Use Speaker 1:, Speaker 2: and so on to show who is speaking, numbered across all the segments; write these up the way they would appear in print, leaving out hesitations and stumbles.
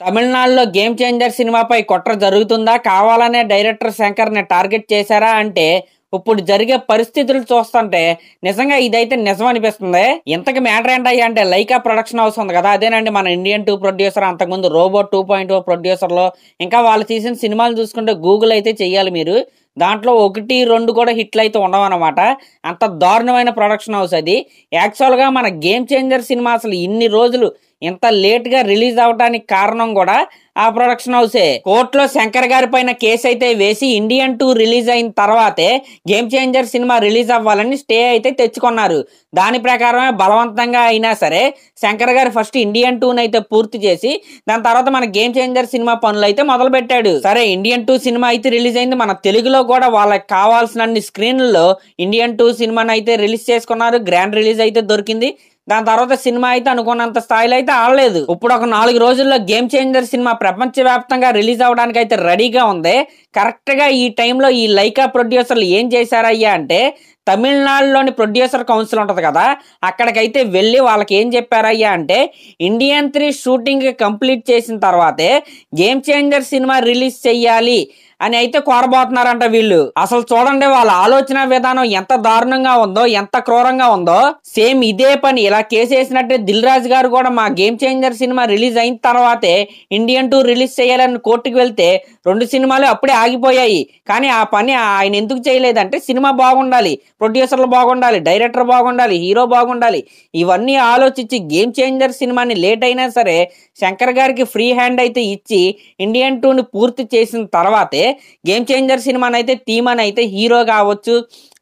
Speaker 1: తమిళనాడులో 'game changer' సినిమాపై కుట్ర జరుగుతుందా? కావాలనే డైరెక్టర్ శంకర్‌ని టార్గెట్ చేశారా? అంటే ఇప్పుడు జరిగే పరిస్థితులు చూస్తుంటే నిజంగా ఇదైతే నిజం అనిపిస్తుంది. ఇంతకి మ్యాటర్ ఏంటయ్యా అంటే లైకా ప్రొడక్షన్ హౌస్ ఉంది కదా! అదేనండి మన ఇండియన్ 2 ప్రొడ్యూసర్, అంతకుముందు 'రోబోట్ 2.0' ప్రొడ్యూసర్‌లో ఇంకా వాళ్ళు తీసిన సినిమాలు చూసుకుంటే గూగుల్ అయితే చెయ్యాలి మీరు. దాంట్లో 1, 2 కూడా హిట్‌లయితే ఉండవనమాట. అంత దారుణమైన ప్రొడక్షన్ హౌస్ అది. యాక్చువల్‌గా మన 'గేమ్ చేంజర్' సినిమా అసలు ఇన్ని రోజులు ఇంత లేట్‌గా రిలీజ్ అవ్వడానికి కారణం గూడా ఆ ప్రొడక్షన్ హౌసే. కోర్టులో శంకర్ గారి పైన కేసు అయితే వేసి ఇండియన్ 2 రిలీజ్ అయిన తర్వాతే 'గేమ్ చేంజర్' సినిమా రిలీజ్ అవ్వాలని స్టే అయితే తెచ్చుకున్నారు. దాని ప్రకారమే బలవంతంగా అయినా సరే శంకర్ గారు ఫస్ట్ ఇండియన్ 2 అయితే పూర్తి చేసి దాని తర్వాత మన 'గేమ్ చేంజర్' సినిమా పనులైతే మొదలుపెట్టాడు. సరే ఇండియన్ 2 సినిమా అయితే రిలీజ్ అయింది. మన తెలుగులో కూడా వాళ్ళకి కావాల్సినన్ని స్క్రీన్లలో ఇండియన్ 2 సినిమాని అయితే రిలీజ్ చేసుకున్నారు. గ్రాండ్ రిలీజ్ అయితే దొరికింది. దాని తర్వాత సినిమా అయితే అనుకున్నంత స్థాయిలో అయితే ఆడలేదు. ఇప్పుడు ఒక 4 రోజుల్లో 'గేమ్ చేంజర్' సినిమా ప్రపంచవ్యాప్తంగా రిలీజ్ అవడానికి అయితే రెడీగా ఉంది. కరెక్ట్ గా ఈ టైంలో ఈ లైకా ప్రొడ్యూసర్లు ఏం చేశారయ్యా అంటే తమిళనాడులోని ప్రొడ్యూసర్ కౌన్సిల్ ఉంటది కదా, అక్కడికైతే వెళ్ళి వాళ్ళకి ఏం చెప్పారయ్యా అంటే ఇండియన్ 3 షూటింగ్ కంప్లీట్ చేసిన తర్వాతే 'గేమ్ చేంజర్' సినిమా రిలీజ్ చెయ్యాలి అని అయితే కోరబోతున్నారంట వీళ్ళు. అసలు చూడండి వాళ్ళ ఆలోచన విధానం ఎంత దారుణంగా ఉందో, ఎంత క్రూరంగా ఉందో. సేమ్ ఇదే పని ఇలా కేసేసినట్టే దిల్ రాజు గారు కూడా మా 'గేమ్ చేంజర్' సినిమా రిలీజ్ అయిన తర్వాతే ఇండియన్ 2 రిలీజ్ చేయాలని కోర్టుకు వెళ్తే 2 సినిమాలు అప్పుడే ఆగిపోయాయి. కానీ ఆ పని ఆయన ఎందుకు చేయలేదంటే సినిమా బాగుండాలి, ప్రొడ్యూసర్లు బాగుండాలి, డైరెక్టర్ బాగుండాలి, హీరో బాగుండాలి, ఇవన్నీ ఆలోచించి 'గేమ్ చేంజర్' సినిమాని లేట్ అయినా సరే శంకర్ గారికి ఫ్రీ హ్యాండ్ అయితే ఇచ్చి ఇండియన్ 2ని పూర్తి చేసిన తర్వాతే 'గేమ్ చేంజర్' సినిమాని అయితే టీమ్ అని అయితే హీరో కావచ్చు,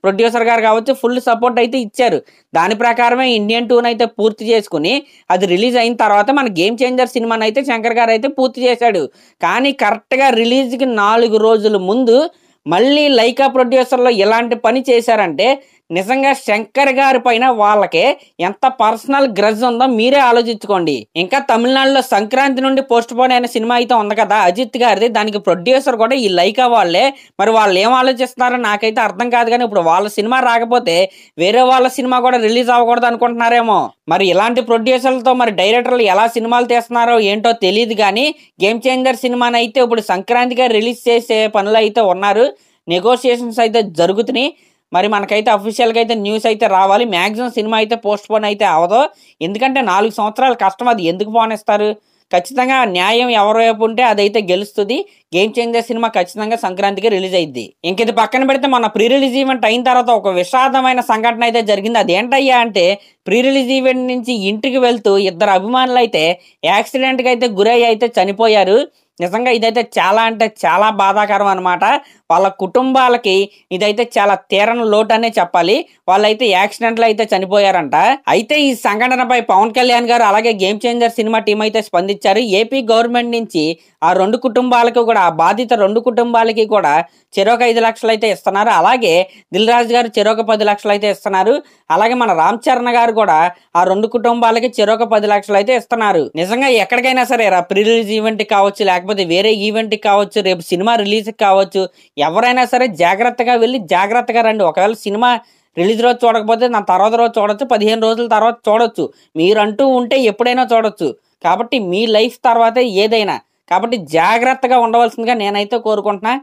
Speaker 1: ప్రొడ్యూసర్ గారు కావచ్చు ఫుల్ సపోర్ట్ అయితే ఇచ్చారు. దాని ప్రకారమే ఇండియన్ 2 అయితే పూర్తి చేసుకుని అది రిలీజ్ అయిన తర్వాత మన 'గేమ్ చేంజర్' సినిమాని అయితే శంకర్ గారు అయితే పూర్తి చేశాడు. కానీ కరెక్ట్గా రిలీజ్కి 4 రోజుల ముందు మళ్ళీ లైకా ప్రొడ్యూసర్లో ఎలాంటి పని చేశారంటే నిజంగా శంకర్ గారి పైన వాళ్ళకే ఎంత పర్సనల్ గ్రజ్ ఉందో మీరే ఆలోచించుకోండి. ఇంకా తమిళనాడులో సంక్రాంతి నుండి పోస్ట్ పోన్ అయిన సినిమా అయితే ఉంది కదా అజిత్ గారిది, దానికి ప్రొడ్యూసర్ కూడా ఈ లైకా వాళ్ళే. మరి వాళ్ళు ఏం ఆలోచిస్తున్నారో నాకైతే అర్థం కాదు. కానీ ఇప్పుడు వాళ్ళ సినిమా రాకపోతే వేరే వాళ్ళ సినిమా కూడా రిలీజ్ అవ్వకూడదు అనుకుంటున్నారేమో. మరి ఇలాంటి ప్రొడ్యూసర్లతో మరి డైరెక్టర్లు ఎలా సినిమాలు తీస్తున్నారో ఏంటో తెలియదు. కానీ 'గేమ్ చేంజర్' సినిమాని అయితే ఇప్పుడు సంక్రాంతిగా రిలీజ్ చేసే పనులు అయితే ఉన్నారు. నెగోషియేషన్స్ అయితే జరుగుతున్నాయి. మరి మనకైతే అఫీషియల్గా అయితే న్యూస్ అయితే రావాలి. మ్యాక్సిమం సినిమా అయితే పోస్ట్ పోన్ అయితే అవ్వదు. ఎందుకంటే 4 సంవత్సరాల కష్టం, అది ఎందుకు పోనిస్తారు? ఖచ్చితంగా న్యాయం ఎవరి వైపు ఉంటే అదైతే గెలుస్తుంది. 'గేమ్ చేంజర్' సినిమా ఖచ్చితంగా సంక్రాంతికి రిలీజ్ అయ్యిద్ది. ఇంక ఇది పక్కన పెడితే మన ప్రీ రిలీజ్ ఈవెంట్ అయిన తర్వాత ఒక విషాదమైన సంఘటన అయితే జరిగింది. అదేంటయ్యా అంటే ప్రీ రిలీజ్ ఈవెంట్ నుంచి ఇంటికి వెళ్తూ 2 అభిమానులు అయితే యాక్సిడెంట్కి అయితే గురై అయితే చనిపోయారు. నిజంగా ఇదైతే చాలా అంటే చాలా బాధాకరం అనమాట. వాళ్ళ కుటుంబాలకి ఇదైతే చాలా తీరని లోటు అనే చెప్పాలి. వాళ్ళైతే యాక్సిడెంట్లో అయితే చనిపోయారంట. అయితే ఈ సంఘటనపై పవన్ కళ్యాణ్ గారు అలాగే 'గేమ్ చేంజర్' సినిమా టీం అయితే స్పందించారు. ఏపీ గవర్నమెంట్ నుంచి ఆ 2 కుటుంబాలకు కూడా, ఆ బాధిత 2 కుటుంబాలకి కూడా చెరొక 5 లక్షలు అయితే ఇస్తున్నారు. అలాగే దిల్ రాజు గారు చెరొక 10 లక్షలు అయితే ఇస్తున్నారు. అలాగే మన రామ్ చరణ్ గారు కూడా ఆ 2 కుటుంబాలకి చెరొక 10 లక్షలు అయితే ఇస్తున్నారు. నిజంగా ఎక్కడికైనా సరే ప్రీ రిలీజ్ ఈవెంట్ కావచ్చు, లేకపోతే వేరే ఈవెంట్ కావచ్చు, రేపు సినిమా రిలీజ్ కావచ్చు, ఎవరైనా సరే జాగ్రత్తగా వెళ్ళి జాగ్రత్తగా రండి. ఒకవేళ సినిమా రిలీజ్ రోజు చూడకపోతే నా తర్వాత రోజు చూడొచ్చు, 15 రోజుల తర్వాత చూడొచ్చు. మీరంటూ ఉంటే ఎప్పుడైనా చూడొచ్చు. కాబట్టి మీ లైఫ్ తర్వాతే ఏదైనా. కాబట్టి జాగ్రత్తగా ఉండవలసిందిగా నేనైతే కోరుకుంటున్నా.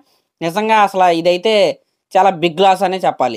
Speaker 1: నిజంగా అసలు ఇదైతే చాలా బిగ్ లాస్ అనే చెప్పాలి.